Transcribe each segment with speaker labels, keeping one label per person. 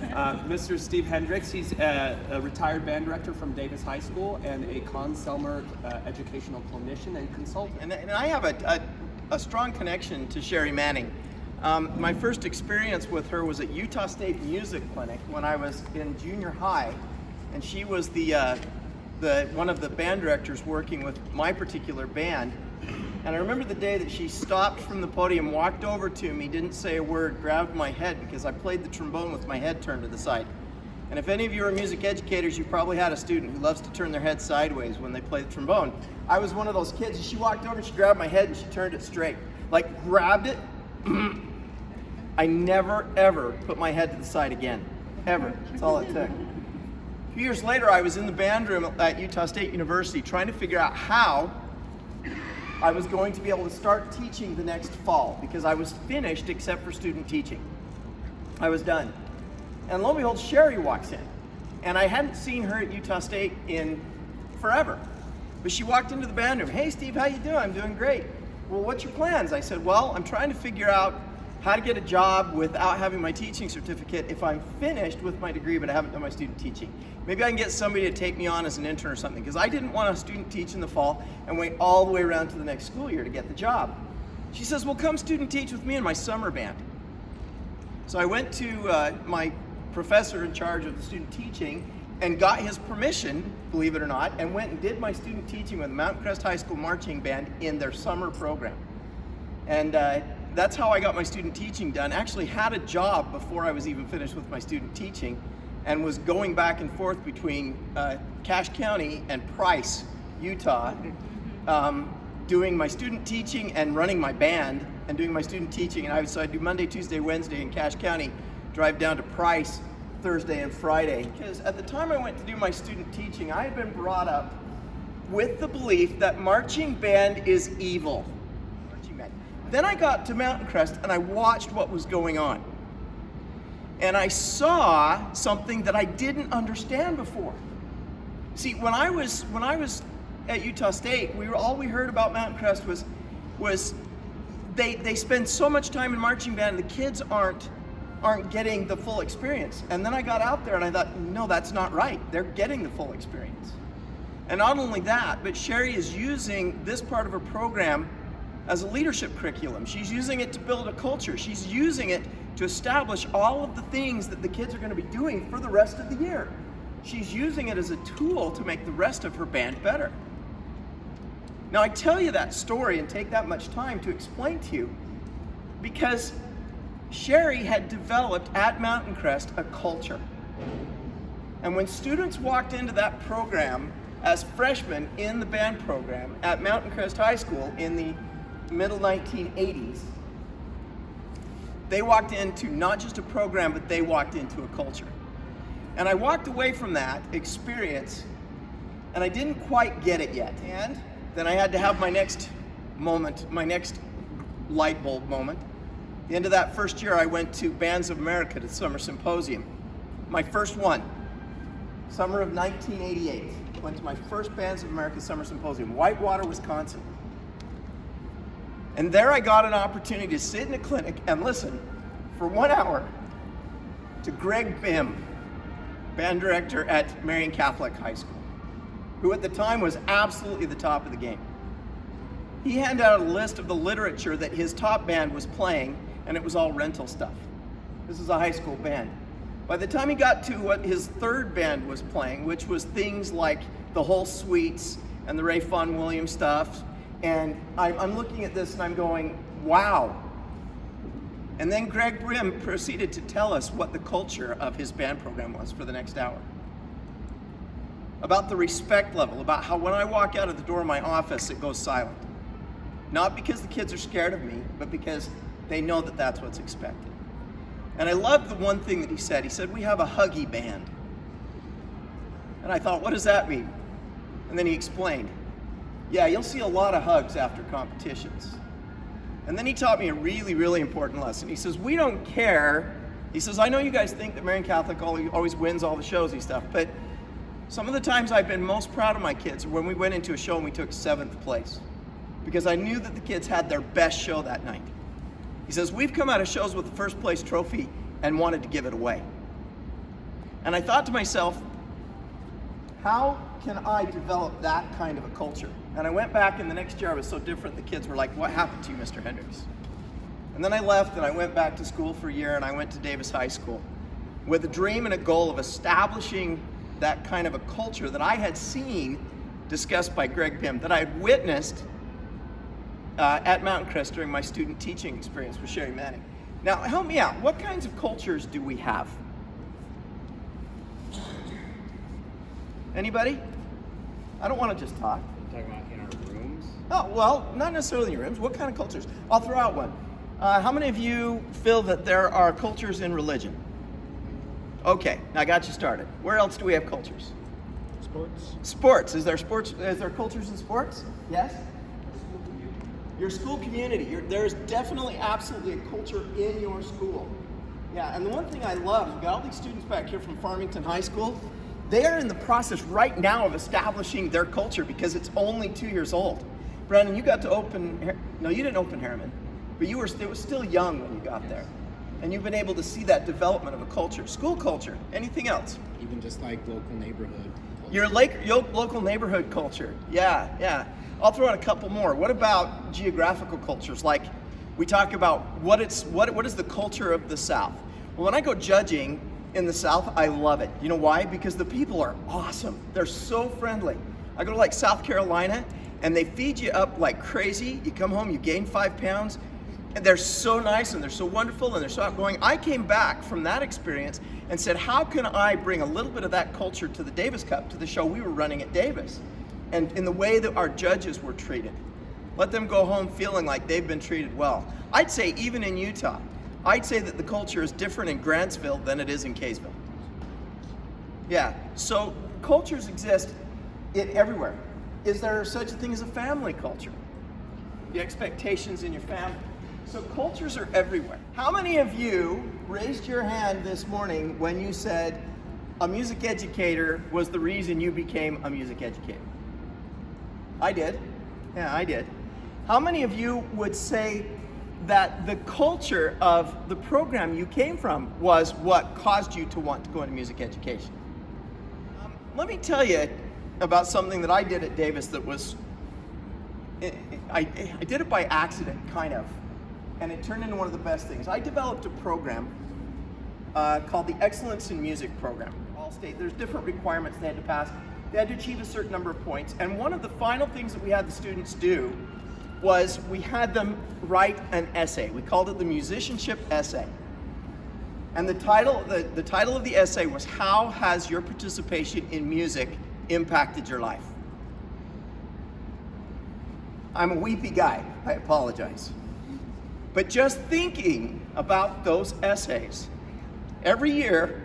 Speaker 1: Mr. Steve Hendricks, he's a retired band director from Davis High School and a Conn-Selmer educational clinician and consultant.
Speaker 2: And I have a strong connection to Sherry Manning. My first experience with her was at Utah State Music Clinic when I was in junior high, and she was one of the band directors working with my particular band. And I remember the day that she stopped from the podium, walked over to me, didn't say a word, grabbed my head because I played the trombone with my head turned to the side. And if any of you are music educators, you probably had a student who loves to turn their head sideways when they play the trombone. I was one of those kids, and she walked over and she grabbed my head and she turned it straight. Like, grabbed it. I never, ever put my head to the side again. Ever. That's all it took. A few years later, I was in the band room at Utah State University trying to figure out how I was going to be able to start teaching the next fall because I was finished except for student teaching. I was done. And lo and behold, Sherry walks in. And I hadn't seen her at Utah State in forever. But she walked into the band room. Hey, Steve, how you doing? I'm doing great. Well, what's your plans? I said, well, I'm trying to figure out how to get a job without having my teaching certificate if I'm finished with my degree but I haven't done my student teaching. Maybe I can get somebody to take me on as an intern or something, because I didn't want to student teach in the fall and wait all the way around to the next school year to get the job. She says, well, come student teach with me in my summer band. So I went to my professor in charge of the student teaching and got his permission, believe it or not, and went and did my student teaching with the Mountain Crest High School Marching Band in their summer program. And that's how I got my student teaching done. Actually had a job before I was even finished with my student teaching, and was going back and forth between Cache County and Price, Utah, doing my student teaching and running my band and doing my student teaching. And so I'd do Monday, Tuesday, Wednesday in Cache County, drive down to Price Thursday and Friday. Because at the time I went to do my student teaching, I had been brought up with the belief that marching band is evil. Then I got to Mountain Crest and I watched what was going on. And I saw something that I didn't understand before. See, when I was at Utah State, all we heard about Mountain Crest was they spend so much time in marching band and the kids aren't getting the full experience. And then I got out there and I thought, no, that's not right. They're getting the full experience. And not only that, but Sherry is using this part of her program as a leadership curriculum. She's using it to build a culture. She's using it to establish all of the things that the kids are going to be doing for the rest of the year. She's using it as a tool to make the rest of her band better. Now, I tell you that story and take that much time to explain to you because Sherry had developed at Mountain Crest a culture. And when students walked into that program as freshmen in the band program at Mountain Crest High School in the middle 1980s, they walked into not just a program, but they walked into a culture. And I walked away from that experience and I didn't quite get it yet. And then I had to have my next moment, my next light bulb moment. At the end of that first year, I went to Bands of America to the Summer Symposium. My first one, summer of 1988. Went to my first Bands of America Summer Symposium, Whitewater, Wisconsin. And there I got an opportunity to sit in a clinic and listen for 1 hour to Greg Bim, band director at Marian Catholic High School, who at the time was absolutely the top of the game. He handed out a list of the literature that his top band was playing, and it was all rental stuff. This is a high school band. By the time he got to what his third band was playing, which was things like the whole suites and the Ray Vaughan Williams stuff, and I'm looking at this and I'm going, wow. And then Greg Brim proceeded to tell us what the culture of his band program was for the next hour. About the respect level, about how when I walk out of the door of my office, it goes silent. Not because the kids are scared of me, but because they know that that's what's expected. And I love the one thing that he said. He said, we have a huggy band. And I thought, what does that mean? And then he explained, yeah, you'll see a lot of hugs after competitions. And then he taught me a really, really important lesson. He says, we don't care. He says, I know you guys think that Marian Catholic always wins all the shows and stuff, but some of the times I've been most proud of my kids are when we went into a show and we took 7th place, because I knew that the kids had their best show that night. He says, we've come out of shows with the 1st place trophy and wanted to give it away. And I thought to myself, how can I develop that kind of a culture? And I went back, and the next year I was so different, the kids were like, what happened to you, Mr. Hendricks? And then I left, and I went back to school for a year, and I went to Davis High School with a dream and a goal of establishing that kind of a culture that I had seen discussed by Greg Pym, that I had witnessed at Mountain Crest during my student teaching experience with Sherry Manning. Now, help me out. What kinds of cultures do we have? Anybody? I don't want to just talk.
Speaker 3: Talking about in our rooms?
Speaker 2: Oh, well, not necessarily in your rooms. What kind of cultures? I'll throw out one. How many of you feel that there are cultures in religion? Okay, I got you started. Where else do we have cultures?
Speaker 3: Sports?
Speaker 2: Sports. Is there cultures in sports? Yes? Your school community. There's definitely absolutely a culture in your school. Yeah, and the one thing I love, we've got all these students back here from Farmington High School. They are in the process right now of establishing their culture because it's only 2 years old. Brandon, you got to no, you didn't open Harriman, but it was still young when you got there. And you've been able to see that development of a culture. School culture. Anything else?
Speaker 3: Even just like local neighborhood culture.
Speaker 2: Your local neighborhood culture. Yeah. I'll throw out a couple more. What about geographical cultures? Like we talk about what is the culture of the South? Well, when I go judging in the South, I love it. You know why? Because the people are awesome. They're so friendly. I go to like South Carolina and they feed you up like crazy. You come home, you gain 5 pounds. And they're so nice and they're so wonderful and they're so outgoing. I came back from that experience and said, how can I bring a little bit of that culture to the Davis Cup, to the show we were running at Davis? And in the way that our judges were treated. Let them go home feeling like they've been treated well. I'd say even in Utah, I'd say that the culture is different in Grantsville than it is in Kaysville. Yeah, so cultures exist everywhere. Is there such a thing as a family culture? The expectations in your family. So cultures are everywhere. How many of you raised your hand this morning when you said a music educator was the reason you became a music educator? I did. Yeah, I did. How many of you would say that the culture of the program you came from was what caused you to want to go into music education? Let me tell you about something that I did at Davis that was, I did it by accident, kind of. And it turned into one of the best things. I developed a program called the Excellence in Music Program. All state, there's different requirements they had to pass. They had to achieve a certain number of points. And one of the final things that we had the students do was we had them write an essay. We called it the musicianship essay. And the title of the essay was, how has your participation in music impacted your life? I'm a weepy guy, I apologize. But just thinking about those essays, every year,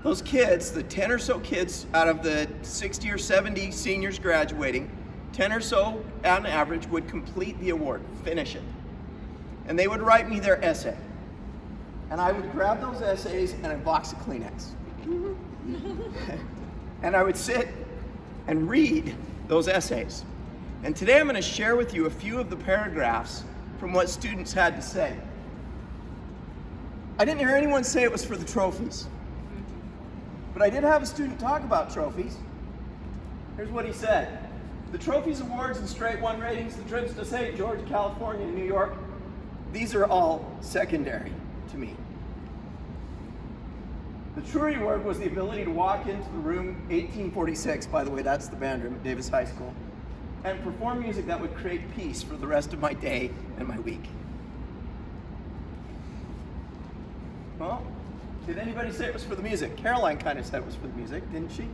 Speaker 2: those kids, the 10 or so kids out of the 60 or 70 seniors graduating, 10 or so on average would complete the award, finish it. And they would write me their essay. And I would grab those essays and a box of Kleenex. And I would sit and read those essays. And today I'm going to share with you a few of the paragraphs from what students had to say. I didn't hear anyone say it was for the trophies. But I did have a student talk about trophies. Here's what he said. The trophies, awards, and straight one ratings, the trips to St. George, California, and New York, these are all secondary to me. The true reward was the ability to walk into the room 1846, by the way, that's the band room at Davis High School, and perform music that would create peace for the rest of my day and my week. Well, did anybody say it was for the music? Caroline kind of said it was for the music, didn't she?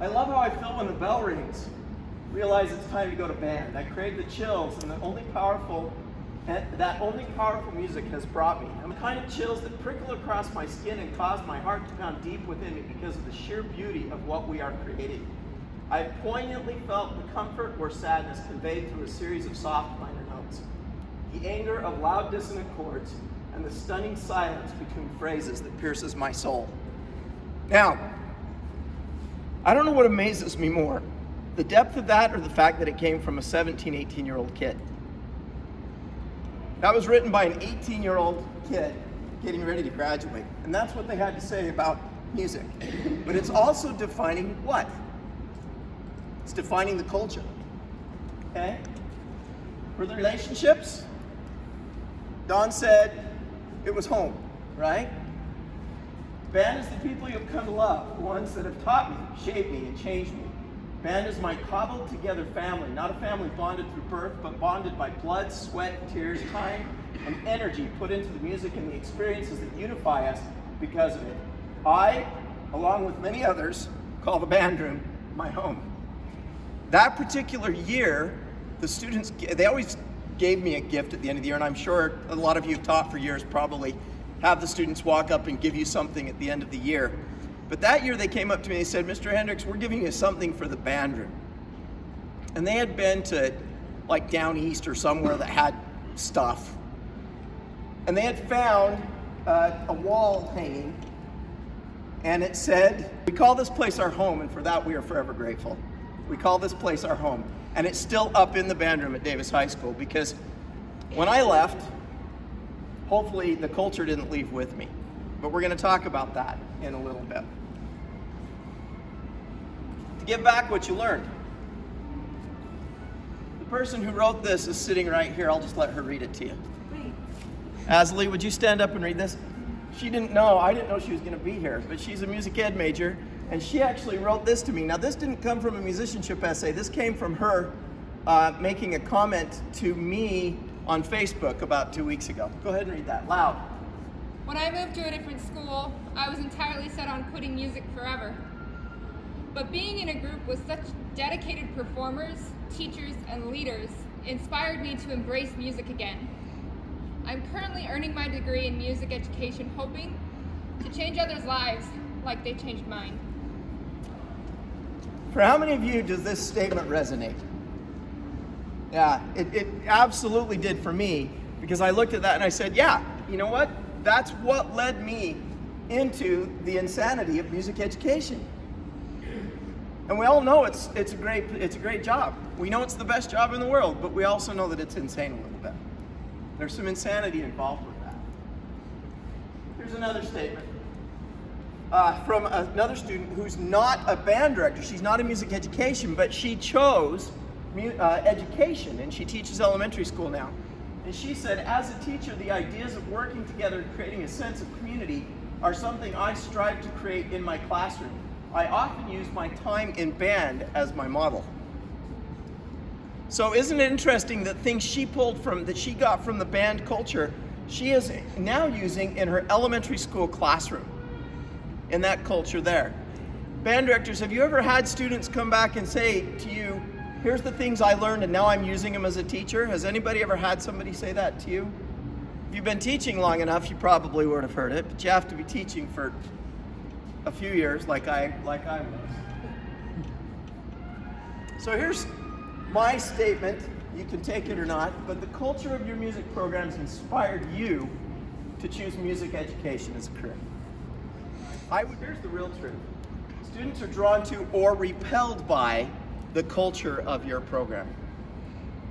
Speaker 2: I love how I feel when the bell rings. Realize it's time to go to band. I crave the chills and that only powerful music has brought me. I'm the kind of chills that prickle across my skin and cause my heart to pound deep within me because of the sheer beauty of what we are creating. I poignantly felt the comfort or sadness conveyed through a series of soft minor notes, the anger of loud dissonant chords, and the stunning silence between phrases that pierces my soul. Now, I don't know what amazes me more, the depth of that or the fact that it came from a 17, 18-year-old kid. That was written by an 18-year-old kid getting ready to graduate. And that's what they had to say about music. But it's also defining what? It's defining the culture. Okay? For the relationships, Don said it was home, right? Band is the people you have come to love, the ones that have taught me, shaped me, and changed me. Band is my cobbled together family, not a family bonded through birth, but bonded by blood, sweat, tears, time, and energy put into the music and the experiences that unify us because of it. I, along with many others, call the band room my home. That particular year, the students, they always gave me a gift at the end of the year, and I'm sure a lot of you have taught for years probably have the students walk up and give you something at the end of the year. But that year they came up to me and they said, Mr. Hendricks, we're giving you something for the band room. And they had been to like down east or somewhere that had stuff. And they had found a wall hanging, and it said, we call this place our home, and for that we are forever grateful. We call this place our home. And it's still up in the band room at Davis High School, because when I left, hopefully the culture didn't leave with me. But we're going to talk about that in a little bit. To give back what you learned. The person who wrote this is sitting right here. I'll just let her read it to you. Asley, would you stand up and read this? She didn't know, I didn't know she was going to be here, but she's a music ed major, and she actually wrote this to me. Now, this didn't come from a musicianship essay. This came from her making a comment to me on Facebook about 2 weeks ago. Go ahead and read that loud.
Speaker 4: When I moved to a different school, I was entirely set on quitting music forever. But being in a group with such dedicated performers, teachers, and leaders inspired me to embrace music again. I'm currently earning my degree in music education, hoping to change others' lives like they changed mine.
Speaker 2: For how many of you does this statement resonate? Yeah, it absolutely did for me, because I looked at that and I said, yeah, you know what? That's what led me into the insanity of music education. And we all know it's a great job. We know it's the best job in the world, but we also know that it's insane a little bit. There's some insanity involved with that. Here's another statement from another student who's not a band director. She's not in music education, but she chose education, and she teaches elementary school now. And she said, as a teacher, the ideas of working together and creating a sense of community are something I strive to create in my classroom. I often use my time in band as my model. So isn't it interesting that things she got from the band culture, she is now using in her elementary school classroom, in that culture there. Band directors, have you ever had students come back and say to you, here's the things I learned and now I'm using them as a teacher? Has anybody ever had somebody say that to you? If you've been teaching long enough, you probably would have heard it, but you have to be teaching for a few years like I was. So here's my statement. You can take it or not, but the culture of your music programs inspired you to choose music education as a career. Here's the real truth. Students are drawn to or repelled by the culture of your program.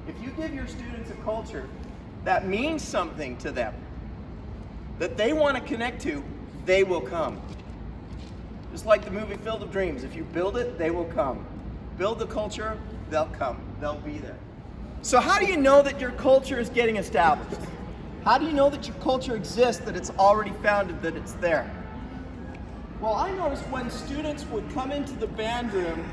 Speaker 2: If you give your students a culture that means something to them, that they want to connect to, they will come. Just like the movie Field of Dreams, if you build it, they will come. Build the culture, they'll come. They'll be there. So how do you know that your culture is getting established? How do you know that your culture exists, that it's already founded, that it's there? Well, I noticed when students would come into the band room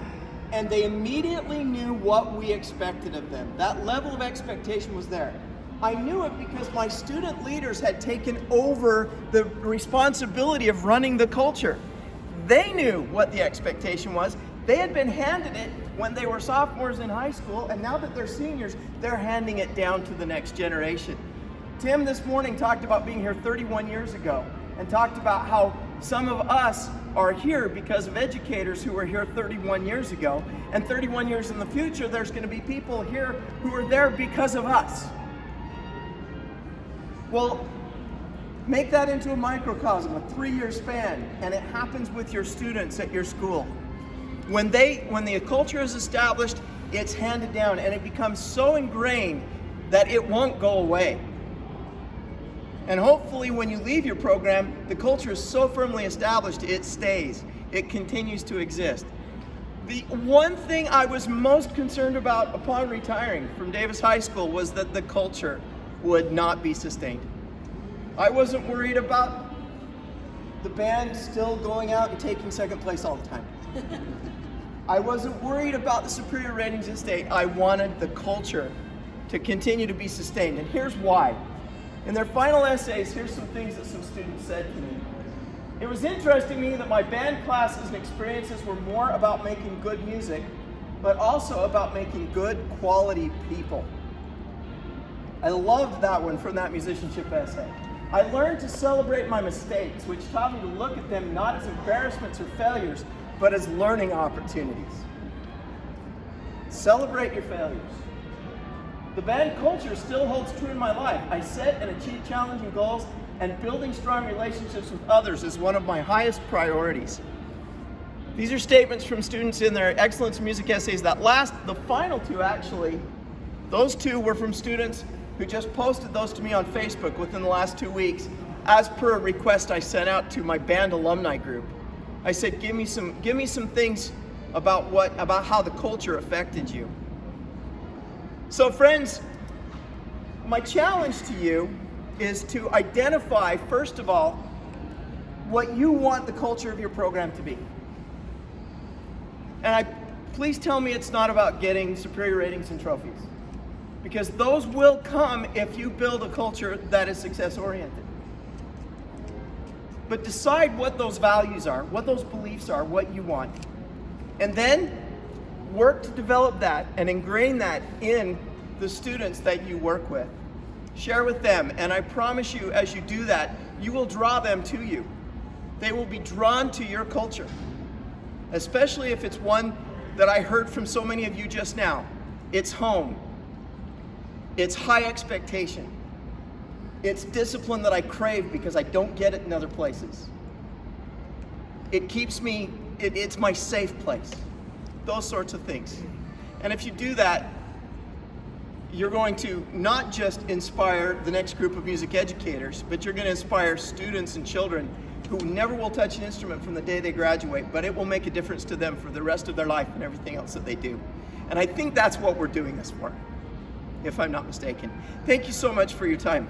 Speaker 2: and they immediately knew what we expected of them. That level of expectation was there. I knew it because my student leaders had taken over the responsibility of running the culture. They knew what the expectation was. They had been handed it when they were sophomores in high school, and now that they're seniors, they're handing it down to the next generation. Tim this morning talked about being here 31 years ago and talked about how some of us are here because of educators who were here 31 years ago, and 31 years in the future, there's going to be people here who are there because of us. Well, make that into a microcosm, a 3-year span, and it happens with your students at your school. When the culture is established, it's handed down, and it becomes so ingrained that it won't go away. And hopefully when you leave your program, the culture is so firmly established, it stays. It continues to exist. The one thing I was most concerned about upon retiring from Davis High School was that the culture would not be sustained. I wasn't worried about the band still going out and taking second place all the time. I wasn't worried about the superior ratings in state. I wanted the culture to continue to be sustained. And here's why. In their final essays, here's some things that some students said to me. It was interesting to me that my band classes and experiences were more about making good music, but also about making good quality people. I loved that one from that musicianship essay. I learned to celebrate my mistakes, which taught me to look at them not as embarrassments or failures, but as learning opportunities. Celebrate your failures. The band culture still holds true in my life. I set and achieve challenging goals, and building strong relationships with others is one of my highest priorities. These are statements from students in their excellence in music essays. The final two actually, those two were from students who just posted those to me on Facebook within the last 2 weeks, as per a request I sent out to my band alumni group. I said, give me some things about how the culture affected you. So friends, my challenge to you is to identify, first of all, what you want the culture of your program to be. And please tell me it's not about getting superior ratings and trophies, because those will come if you build a culture that is success-oriented. But decide what those values are, what those beliefs are, what you want. And then work to develop that and ingrain that in the students that you work with. Share with them, and I promise you, as you do that, you will draw them to you. They will be drawn to your culture, especially if it's one that I heard from so many of you just now. It's home. It's high expectation. It's discipline that I crave because I don't get it in other places. It keeps me, it's my safe place. Those sorts of things. And if you do that, you're going to not just inspire the next group of music educators, but you're going to inspire students and children who never will touch an instrument from the day they graduate, but it will make a difference to them for the rest of their life and everything else that they do. And I think that's what we're doing this for, if I'm not mistaken. Thank you so much for your time.